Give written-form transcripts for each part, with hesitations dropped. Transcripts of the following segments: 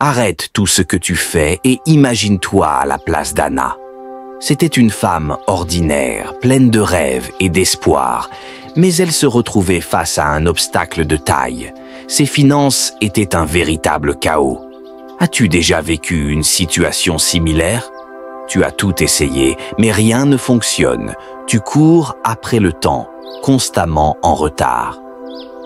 Arrête tout ce que tu fais et imagine-toi à la place d'Anna. C'était une femme ordinaire, pleine de rêves et d'espoir, mais elle se retrouvait face à un obstacle de taille. Ses finances étaient un véritable chaos. As-tu déjà vécu une situation similaire? Tu as tout essayé, mais rien ne fonctionne. Tu cours après le temps, constamment en retard.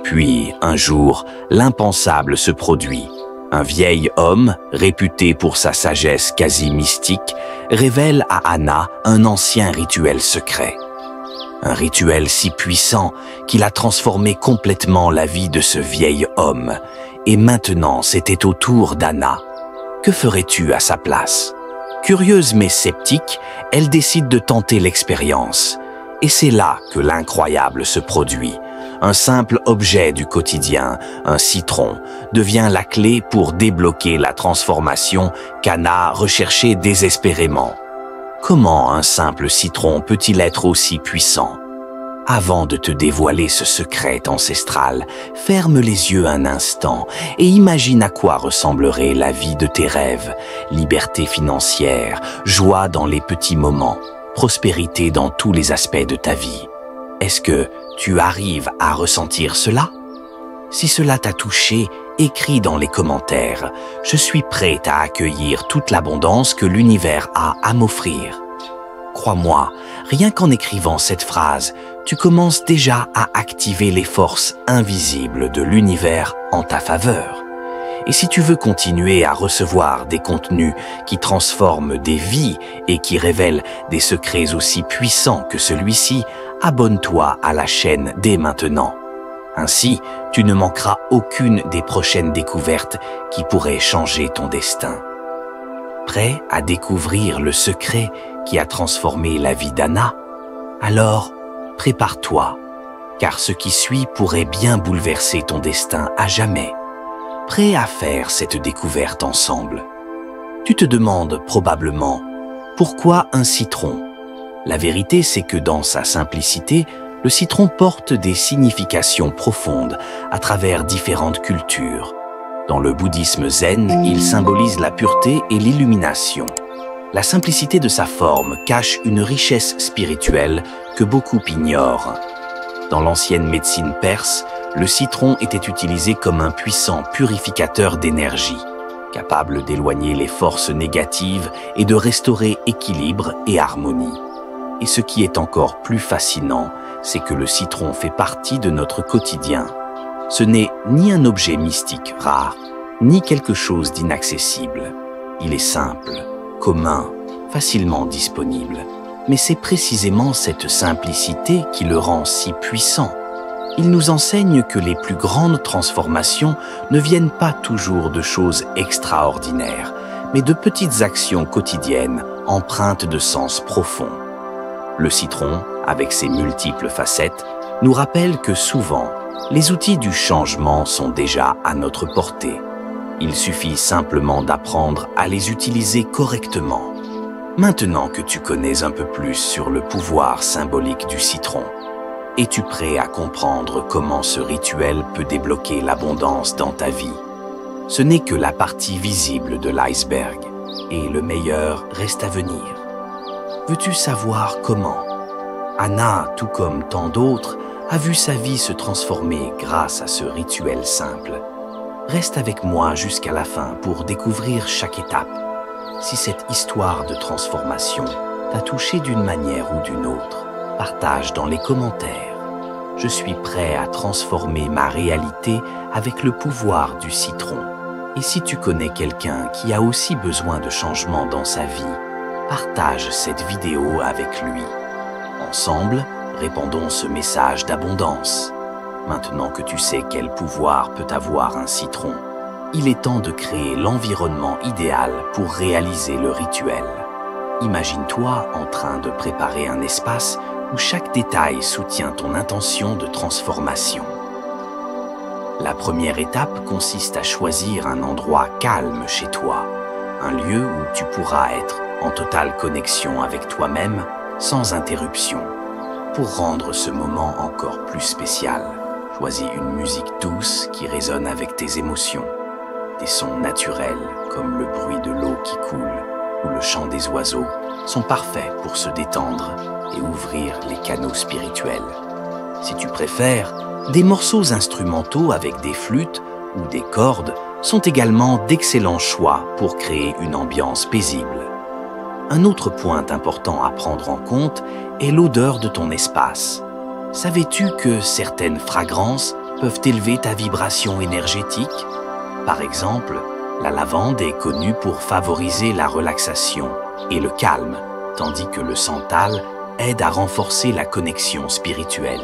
Puis, un jour, l'impensable se produit. Un vieil homme, réputé pour sa sagesse quasi mystique, révèle à Anna un ancien rituel secret. Un rituel si puissant qu'il a transformé complètement la vie de ce vieil homme. Et maintenant, c'était au tour d'Anna. Que ferais-tu à sa place? Curieuse mais sceptique, elle décide de tenter l'expérience. Et c'est là que l'incroyable se produit. Un simple objet du quotidien, un citron, devient la clé pour débloquer la transformation qu'Anna recherchait désespérément. Comment un simple citron peut-il être aussi puissant? Avant de te dévoiler ce secret ancestral, ferme les yeux un instant et imagine à quoi ressemblerait la vie de tes rêves. Liberté financière, joie dans les petits moments, prospérité dans tous les aspects de ta vie. Est-ce que tu arrives à ressentir cela? Si cela t'a touché, écris dans les commentaires. Je suis prête à accueillir toute l'abondance que l'univers a à m'offrir. Crois-moi, rien qu'en écrivant cette phrase, tu commences déjà à activer les forces invisibles de l'univers en ta faveur. Et si tu veux continuer à recevoir des contenus qui transforment des vies et qui révèlent des secrets aussi puissants que celui-ci, abonne-toi à la chaîne dès maintenant. Ainsi, tu ne manqueras aucune des prochaines découvertes qui pourraient changer ton destin. Prêt à découvrir le secret qui a transformé la vie d'Anna? Alors, prépare-toi, car ce qui suit pourrait bien bouleverser ton destin à jamais. Prêt à faire cette découverte ensemble? Tu te demandes probablement, pourquoi un citron? La vérité, c'est que dans sa simplicité, le citron porte des significations profondes à travers différentes cultures. Dans le bouddhisme zen, il symbolise la pureté et l'illumination. La simplicité de sa forme cache une richesse spirituelle que beaucoup ignorent. Dans l'ancienne médecine perse, le citron était utilisé comme un puissant purificateur d'énergie, capable d'éloigner les forces négatives et de restaurer équilibre et harmonie. Et ce qui est encore plus fascinant, c'est que le citron fait partie de notre quotidien. Ce n'est ni un objet mystique rare, ni quelque chose d'inaccessible. Il est simple, commun, facilement disponible. Mais c'est précisément cette simplicité qui le rend si puissant. Il nous enseigne que les plus grandes transformations ne viennent pas toujours de choses extraordinaires, mais de petites actions quotidiennes empreintes de sens profond. Le citron, avec ses multiples facettes, nous rappelle que souvent, les outils du changement sont déjà à notre portée. Il suffit simplement d'apprendre à les utiliser correctement. Maintenant que tu connais un peu plus sur le pouvoir symbolique du citron, es-tu prêt à comprendre comment ce rituel peut débloquer l'abondance dans ta vie? Ce n'est que la partie visible de l'iceberg, et le meilleur reste à venir. Veux-tu savoir comment? Anna, tout comme tant d'autres, a vu sa vie se transformer grâce à ce rituel simple. Reste avec moi jusqu'à la fin pour découvrir chaque étape. Si cette histoire de transformation t'a touché d'une manière ou d'une autre, partage dans les commentaires. Je suis prêt à transformer ma réalité avec le pouvoir du citron. Et si tu connais quelqu'un qui a aussi besoin de changement dans sa vie, partage cette vidéo avec lui. Ensemble, répandons ce message d'abondance. Maintenant que tu sais quel pouvoir peut avoir un citron, il est temps de créer l'environnement idéal pour réaliser le rituel. Imagine-toi en train de préparer un espace où chaque détail soutient ton intention de transformation. La première étape consiste à choisir un endroit calme chez toi, un lieu où tu pourras être en totale connexion avec toi-même, sans interruption. Pour rendre ce moment encore plus spécial, choisis une musique douce qui résonne avec tes émotions. Des sons naturels comme le bruit de l'eau qui coule ou le chant des oiseaux, sont parfaits pour se détendre et ouvrir les canaux spirituels. Si tu préfères, des morceaux instrumentaux avec des flûtes ou des cordes sont également d'excellents choix pour créer une ambiance paisible. Un autre point important à prendre en compte est l'odeur de ton espace. Savais-tu que certaines fragrances peuvent élever ta vibration énergétique? Par exemple, la lavande est connue pour favoriser la relaxation et le calme, tandis que le santal aide à renforcer la connexion spirituelle.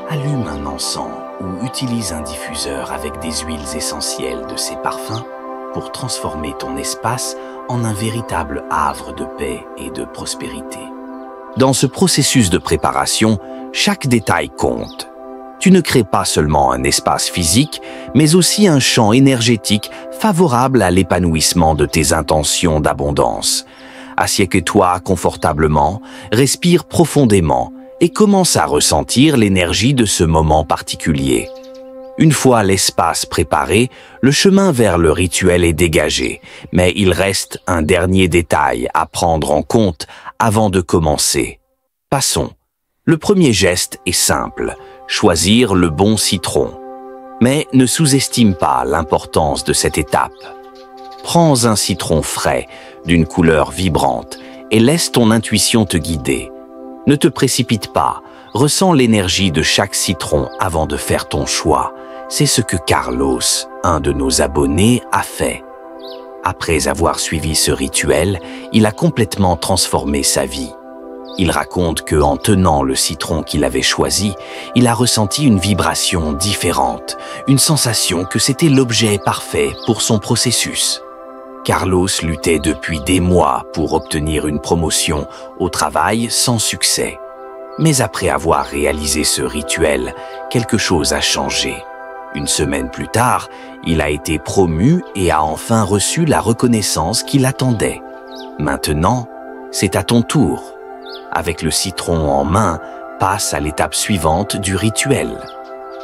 Allume un encens ou utilise un diffuseur avec des huiles essentielles de ces parfums pour transformer ton espace en un véritable havre de paix et de prospérité. Dans ce processus de préparation, chaque détail compte. Tu ne crées pas seulement un espace physique, mais aussi un champ énergétique favorable à l'épanouissement de tes intentions d'abondance. Assieds-toi confortablement, respire profondément et commence à ressentir l'énergie de ce moment particulier. Une fois l'espace préparé, le chemin vers le rituel est dégagé, mais il reste un dernier détail à prendre en compte avant de commencer. Passons. Le premier geste est simple, choisir le bon citron. Mais ne sous-estime pas l'importance de cette étape. Prends un citron frais, d'une couleur vibrante, et laisse ton intuition te guider. Ne te précipite pas, ressens l'énergie de chaque citron avant de faire ton choix. C'est ce que Carlos, un de nos abonnés, a fait. Après avoir suivi ce rituel, il a complètement transformé sa vie. Il raconte qu'en tenant le citron qu'il avait choisi, il a ressenti une vibration différente, une sensation que c'était l'objet parfait pour son processus. Carlos luttait depuis des mois pour obtenir une promotion au travail sans succès. Mais après avoir réalisé ce rituel, quelque chose a changé. Une semaine plus tard, il a été promu et a enfin reçu la reconnaissance qu'il attendait. Maintenant, c'est à ton tour. Avec le citron en main, passe à l'étape suivante du rituel.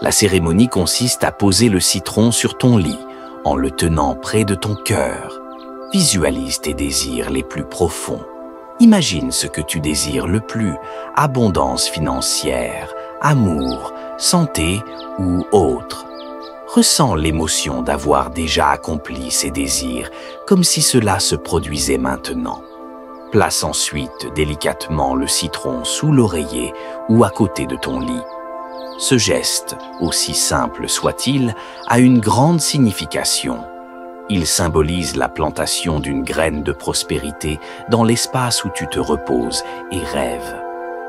La cérémonie consiste à poser le citron sur ton lit, en le tenant près de ton cœur. Visualise tes désirs les plus profonds. Imagine ce que tu désires le plus, abondance financière, amour, santé ou autre. Ressens l'émotion d'avoir déjà accompli ces désirs, comme si cela se produisait maintenant. Place ensuite délicatement le citron sous l'oreiller ou à côté de ton lit. Ce geste, aussi simple soit-il, a une grande signification. Il symbolise la plantation d'une graine de prospérité dans l'espace où tu te reposes et rêves.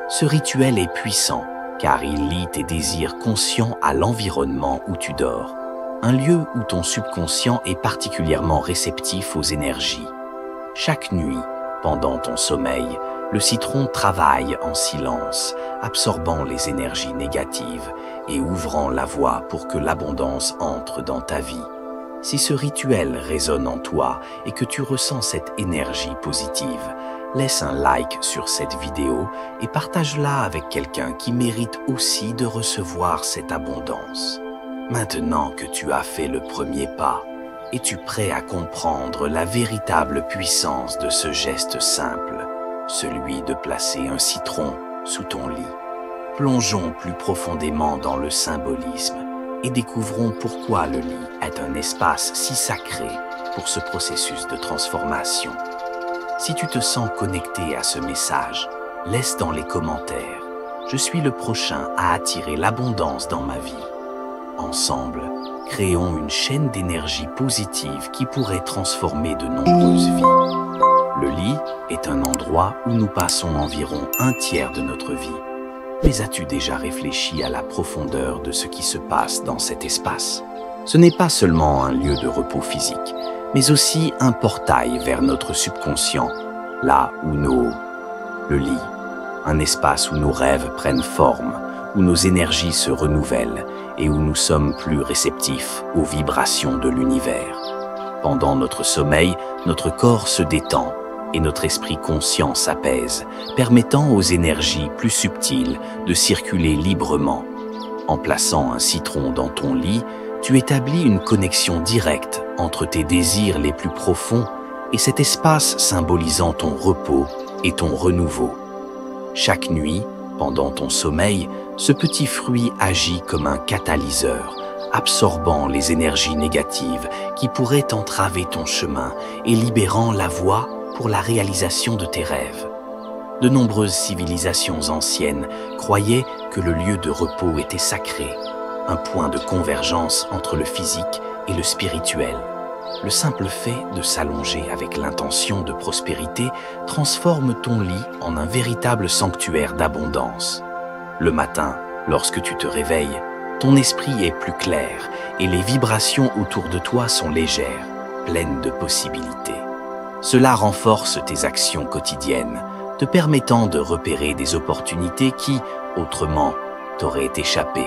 Ce rituel est puissant car il lie tes désirs conscients à l'environnement où tu dors, un lieu où ton subconscient est particulièrement réceptif aux énergies. Chaque nuit, pendant ton sommeil, le citron travaille en silence, absorbant les énergies négatives et ouvrant la voie pour que l'abondance entre dans ta vie. Si ce rituel résonne en toi et que tu ressens cette énergie positive, laisse un like sur cette vidéo et partage-la avec quelqu'un qui mérite aussi de recevoir cette abondance. Maintenant que tu as fait le premier pas, es-tu prêt à comprendre la véritable puissance de ce geste simple, celui de placer un citron sous ton lit? Plongeons plus profondément dans le symbolisme et découvrons pourquoi le lit est un espace si sacré pour ce processus de transformation. Si tu te sens connecté à ce message, laisse dans les commentaires « Je suis le prochain à attirer l'abondance dans ma vie ». Ensemble, créons une chaîne d'énergie positive qui pourrait transformer de nombreuses vies. Le lit est un endroit où nous passons environ un tiers de notre vie. Mais as-tu déjà réfléchi à la profondeur de ce qui se passe dans cet espace? Ce n'est pas seulement un lieu de repos physique, mais aussi un portail vers notre subconscient, là où le lit, un espace où nos rêves prennent forme, où nos énergies se renouvellent et où nous sommes plus réceptifs aux vibrations de l'univers. Pendant notre sommeil, notre corps se détend et notre esprit conscient s'apaise, permettant aux énergies plus subtiles de circuler librement. En plaçant un citron dans ton lit, tu établis une connexion directe entre tes désirs les plus profonds et cet espace symbolisant ton repos et ton renouveau. Chaque nuit, pendant ton sommeil, ce petit fruit agit comme un catalyseur, absorbant les énergies négatives qui pourraient entraver ton chemin et libérant la voie pour la réalisation de tes rêves. De nombreuses civilisations anciennes croyaient que le lieu de repos était sacré, un point de convergence entre le physique et le spirituel. Le simple fait de s'allonger avec l'intention de prospérité transforme ton lit en un véritable sanctuaire d'abondance. Le matin, lorsque tu te réveilles, ton esprit est plus clair et les vibrations autour de toi sont légères, pleines de possibilités. Cela renforce tes actions quotidiennes, te permettant de repérer des opportunités qui, autrement, t'auraient échappé.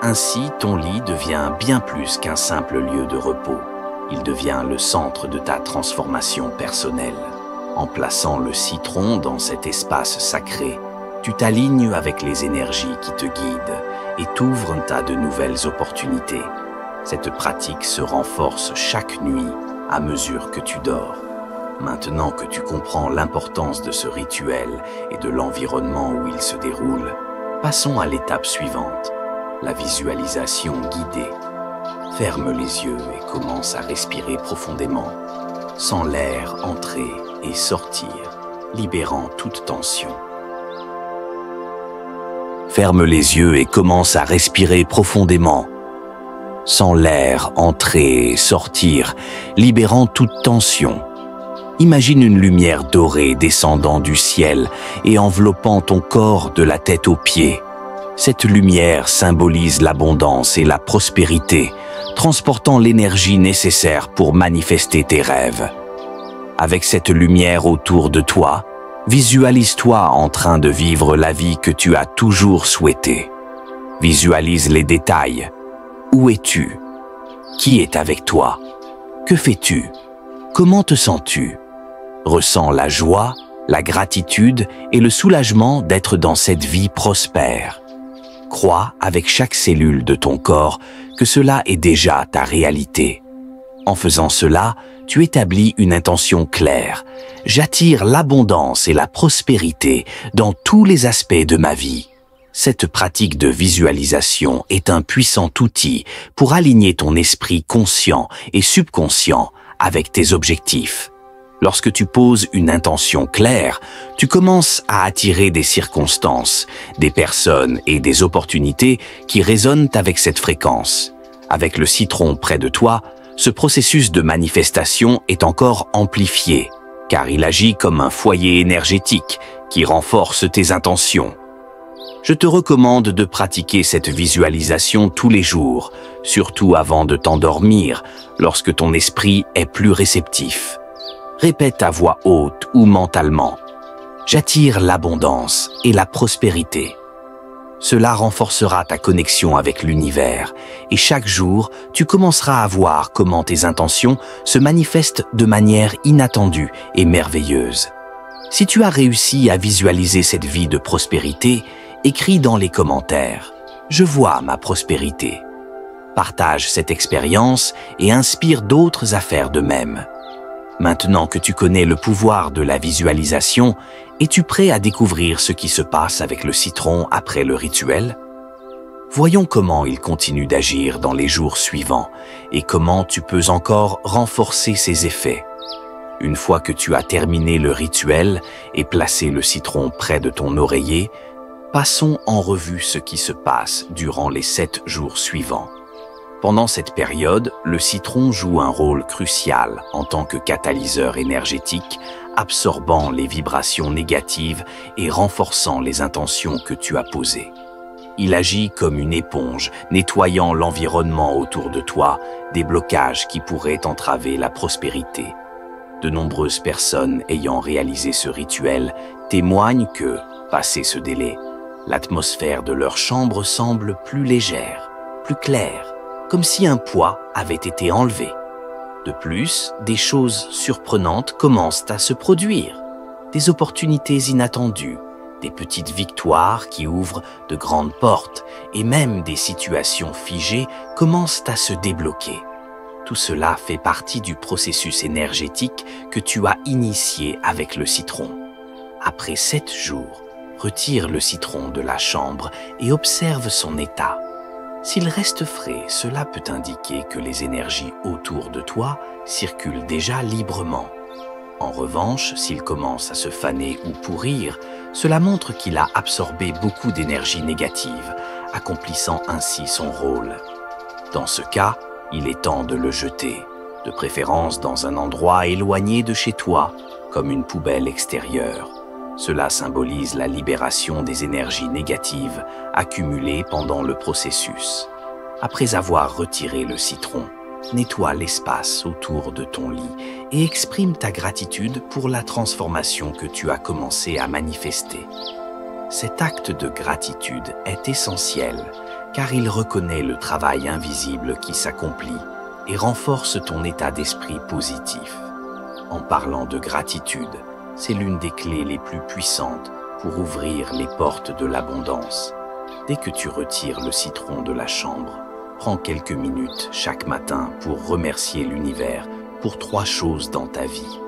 Ainsi, ton lit devient bien plus qu'un simple lieu de repos. Il devient le centre de ta transformation personnelle. En plaçant le citron dans cet espace sacré, tu t'alignes avec les énergies qui te guident et t'ouvrent à de nouvelles opportunités. Cette pratique se renforce chaque nuit à mesure que tu dors. Maintenant que tu comprends l'importance de ce rituel et de l'environnement où il se déroule, passons à l'étape suivante, la visualisation guidée. Ferme les yeux et commence à respirer profondément. Sens l'air entrer et sortir, libérant toute tension. Ferme les yeux et commence à respirer profondément. Sens l'air entrer et sortir, libérant toute tension. Imagine une lumière dorée descendant du ciel et enveloppant ton corps de la tête aux pieds. Cette lumière symbolise l'abondance et la prospérité, transportant l'énergie nécessaire pour manifester tes rêves. Avec cette lumière autour de toi, visualise-toi en train de vivre la vie que tu as toujours souhaitée. Visualise les détails. Où es-tu? Qui est avec toi? Que fais-tu? Comment te sens-tu? Ressens la joie, la gratitude et le soulagement d'être dans cette vie prospère. Crois avec chaque cellule de ton corps que cela est déjà ta réalité. En faisant cela, tu établis une intention claire. J'attire l'abondance et la prospérité dans tous les aspects de ma vie. Cette pratique de visualisation est un puissant outil pour aligner ton esprit conscient et subconscient avec tes objectifs. Lorsque tu poses une intention claire, tu commences à attirer des circonstances, des personnes et des opportunités qui résonnent avec cette fréquence. Avec le citron près de toi, ce processus de manifestation est encore amplifié, car il agit comme un foyer énergétique qui renforce tes intentions. Je te recommande de pratiquer cette visualisation tous les jours, surtout avant de t'endormir, lorsque ton esprit est plus réceptif. Répète à voix haute ou mentalement. J'attire l'abondance et la prospérité. Cela renforcera ta connexion avec l'univers et chaque jour, tu commenceras à voir comment tes intentions se manifestent de manière inattendue et merveilleuse. Si tu as réussi à visualiser cette vie de prospérité, écris dans les commentaires « Je vois ma prospérité ». Partage cette expérience et inspire d'autres à faire de même. Maintenant que tu connais le pouvoir de la visualisation, es-tu prêt à découvrir ce qui se passe avec le citron après le rituel? Voyons comment il continue d'agir dans les jours suivants et comment tu peux encore renforcer ses effets. Une fois que tu as terminé le rituel et placé le citron près de ton oreiller, passons en revue ce qui se passe durant les 7 jours suivants. Pendant cette période, le citron joue un rôle crucial en tant que catalyseur énergétique, absorbant les vibrations négatives et renforçant les intentions que tu as posées. Il agit comme une éponge, nettoyant l'environnement autour de toi des blocages qui pourraient entraver la prospérité. De nombreuses personnes ayant réalisé ce rituel témoignent que, passé ce délai, l'atmosphère de leur chambre semble plus légère, plus claire, comme si un poids avait été enlevé. De plus, des choses surprenantes commencent à se produire. Des opportunités inattendues, des petites victoires qui ouvrent de grandes portes et même des situations figées commencent à se débloquer. Tout cela fait partie du processus énergétique que tu as initié avec le citron. Après 7 jours, retire le citron de la chambre et observe son état. S'il reste frais, cela peut indiquer que les énergies autour de toi circulent déjà librement. En revanche, s'il commence à se faner ou pourrir, cela montre qu'il a absorbé beaucoup d'énergie négative, accomplissant ainsi son rôle. Dans ce cas, il est temps de le jeter, de préférence dans un endroit éloigné de chez toi, comme une poubelle extérieure. Cela symbolise la libération des énergies négatives accumulées pendant le processus. Après avoir retiré le citron, nettoie l'espace autour de ton lit et exprime ta gratitude pour la transformation que tu as commencé à manifester. Cet acte de gratitude est essentiel car il reconnaît le travail invisible qui s'accomplit et renforce ton état d'esprit positif. En parlant de gratitude, c'est l'une des clés les plus puissantes pour ouvrir les portes de l'abondance. Dès que tu retires le citron de la chambre, prends quelques minutes chaque matin pour remercier l'univers pour 3 choses dans ta vie.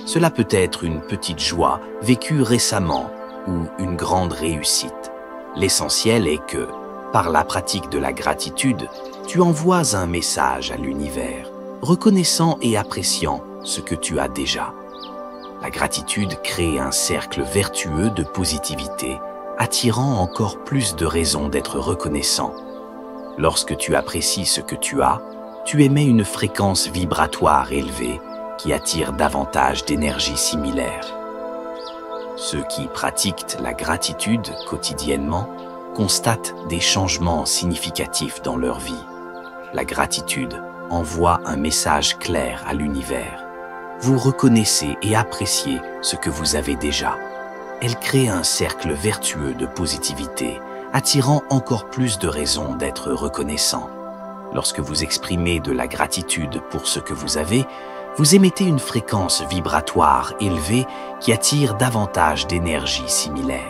Cela peut être une petite joie vécue récemment ou une grande réussite. L'essentiel est que, par la pratique de la gratitude, tu envoies un message à l'univers, reconnaissant et appréciant ce que tu as déjà. La gratitude crée un cercle vertueux de positivité, attirant encore plus de raisons d'être reconnaissant. Lorsque tu apprécies ce que tu as, tu émets une fréquence vibratoire élevée qui attire davantage d'énergie similaire. Ceux qui pratiquent la gratitude quotidiennement constatent des changements significatifs dans leur vie. La gratitude envoie un message clair à l'univers. Vous reconnaissez et appréciez ce que vous avez déjà. Elle crée un cercle vertueux de positivité, attirant encore plus de raisons d'être reconnaissant. Lorsque vous exprimez de la gratitude pour ce que vous avez, vous émettez une fréquence vibratoire élevée qui attire davantage d'énergie similaire.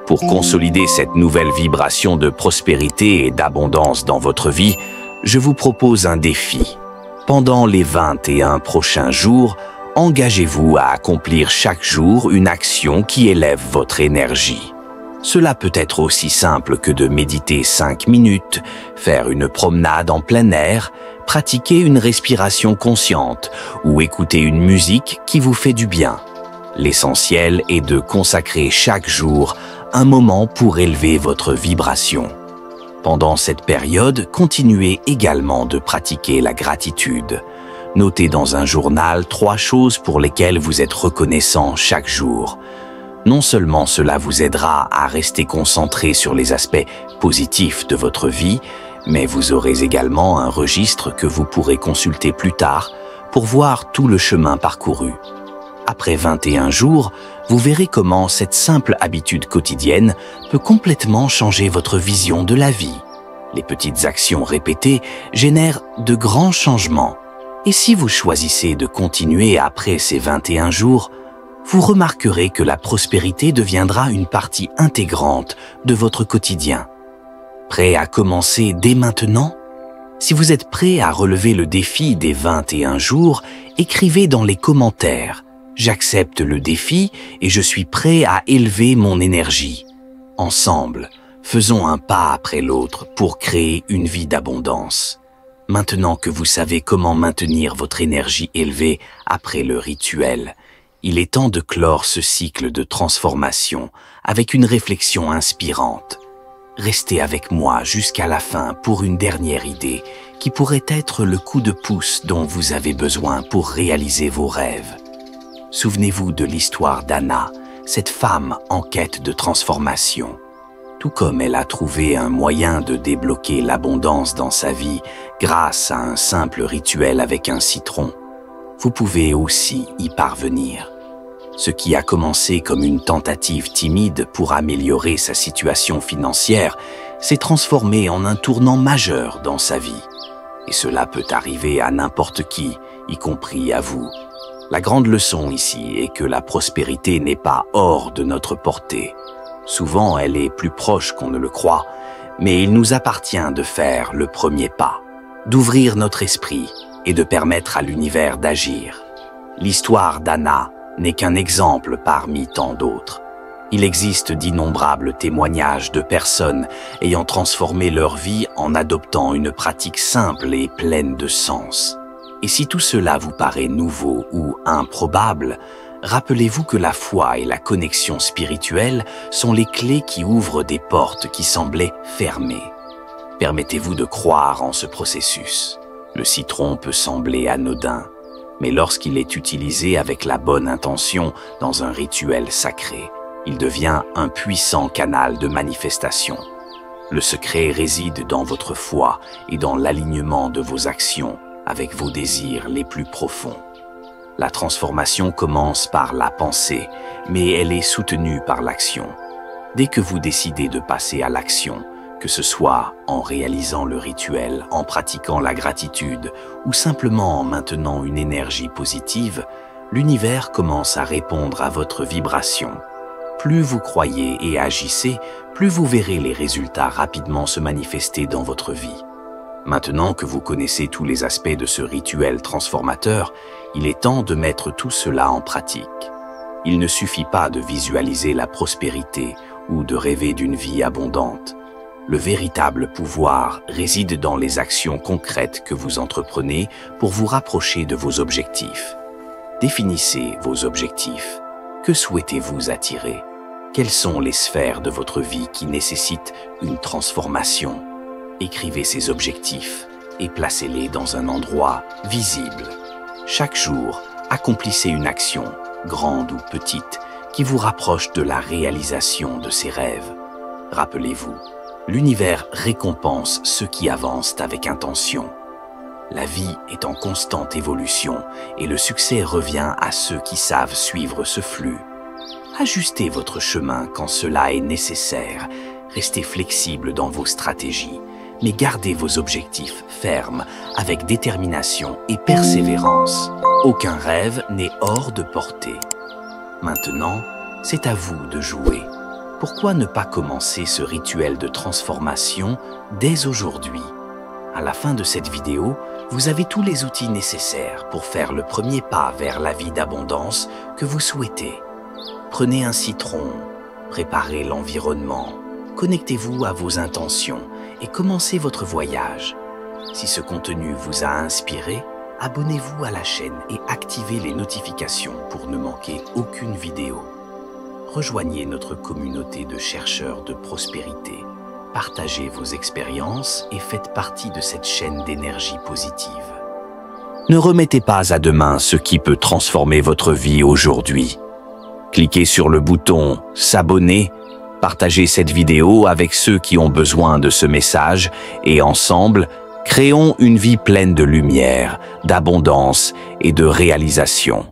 Pour consolider cette nouvelle vibration de prospérité et d'abondance dans votre vie, je vous propose un défi. Pendant les 21 prochains jours, engagez-vous à accomplir chaque jour une action qui élève votre énergie. Cela peut être aussi simple que de méditer 5 minutes, faire une promenade en plein air, pratiquer une respiration consciente ou écouter une musique qui vous fait du bien. L'essentiel est de consacrer chaque jour un moment pour élever votre vibration. Pendant cette période, continuez également de pratiquer la gratitude. Notez dans un journal 3 choses pour lesquelles vous êtes reconnaissant chaque jour. Non seulement cela vous aidera à rester concentré sur les aspects positifs de votre vie, mais vous aurez également un registre que vous pourrez consulter plus tard pour voir tout le chemin parcouru. Après 21 jours, vous verrez comment cette simple habitude quotidienne peut complètement changer votre vision de la vie. Les petites actions répétées génèrent de grands changements. Et si vous choisissez de continuer après ces 21 jours, vous remarquerez que la prospérité deviendra une partie intégrante de votre quotidien. Prêt à commencer dès maintenant? Si vous êtes prêt à relever le défi des 21 jours, écrivez dans les commentaires « J'accepte le défi et je suis prêt à élever mon énergie ». Ensemble, faisons un pas après l'autre pour créer une vie d'abondance. Maintenant que vous savez comment maintenir votre énergie élevée après le rituel, il est temps de clore ce cycle de transformation avec une réflexion inspirante. Restez avec moi jusqu'à la fin pour une dernière idée qui pourrait être le coup de pouce dont vous avez besoin pour réaliser vos rêves. Souvenez-vous de l'histoire d'Anna, cette femme en quête de transformation. Tout comme elle a trouvé un moyen de débloquer l'abondance dans sa vie grâce à un simple rituel avec un citron, vous pouvez aussi y parvenir. Ce qui a commencé comme une tentative timide pour améliorer sa situation financière s'est transformé en un tournant majeur dans sa vie. Et cela peut arriver à n'importe qui, y compris à vous. La grande leçon ici est que la prospérité n'est pas hors de notre portée. Souvent, elle est plus proche qu'on ne le croit, mais il nous appartient de faire le premier pas. d'ouvrir notre esprit et de permettre à l'univers d'agir. L'histoire d'Anna n'est qu'un exemple parmi tant d'autres. Il existe d'innombrables témoignages de personnes ayant transformé leur vie en adoptant une pratique simple et pleine de sens. Et si tout cela vous paraît nouveau ou improbable, rappelez-vous que la foi et la connexion spirituelle sont les clés qui ouvrent des portes qui semblaient fermées. Permettez-vous de croire en ce processus. Le citron peut sembler anodin, mais lorsqu'il est utilisé avec la bonne intention dans un rituel sacré, il devient un puissant canal de manifestation. Le secret réside dans votre foi et dans l'alignement de vos actions avec vos désirs les plus profonds. La transformation commence par la pensée, mais elle est soutenue par l'action. Dès que vous décidez de passer à l'action, que ce soit en réalisant le rituel, en pratiquant la gratitude ou simplement en maintenant une énergie positive, l'univers commence à répondre à votre vibration. Plus vous croyez et agissez, plus vous verrez les résultats rapidement se manifester dans votre vie. Maintenant que vous connaissez tous les aspects de ce rituel transformateur, il est temps de mettre tout cela en pratique. Il ne suffit pas de visualiser la prospérité ou de rêver d'une vie abondante. Le véritable pouvoir réside dans les actions concrètes que vous entreprenez pour vous rapprocher de vos objectifs. Définissez vos objectifs. Que souhaitez-vous attirer? Quelles sont les sphères de votre vie qui nécessitent une transformation? Écrivez ces objectifs et placez-les dans un endroit visible. Chaque jour, accomplissez une action, grande ou petite, qui vous rapproche de la réalisation de ces rêves. Rappelez-vous, l'univers récompense ceux qui avancent avec intention. La vie est en constante évolution et le succès revient à ceux qui savent suivre ce flux. Ajustez votre chemin quand cela est nécessaire. Restez flexible dans vos stratégies, mais gardez vos objectifs fermes avec détermination et persévérance. Aucun rêve n'est hors de portée. Maintenant, c'est à vous de jouer. Pourquoi ne pas commencer ce rituel de transformation dès aujourd'hui? À la fin de cette vidéo, vous avez tous les outils nécessaires pour faire le premier pas vers la vie d'abondance que vous souhaitez. Prenez un citron, préparez l'environnement, connectez-vous à vos intentions et commencez votre voyage. Si ce contenu vous a inspiré, abonnez-vous à la chaîne et activez les notifications pour ne manquer aucune vidéo. Rejoignez notre communauté de chercheurs de prospérité. Partagez vos expériences et faites partie de cette chaîne d'énergie positive. Ne remettez pas à demain ce qui peut transformer votre vie aujourd'hui. Cliquez sur le bouton « S'abonner », partagez cette vidéo avec ceux qui ont besoin de ce message et ensemble, créons une vie pleine de lumière, d'abondance et de réalisation.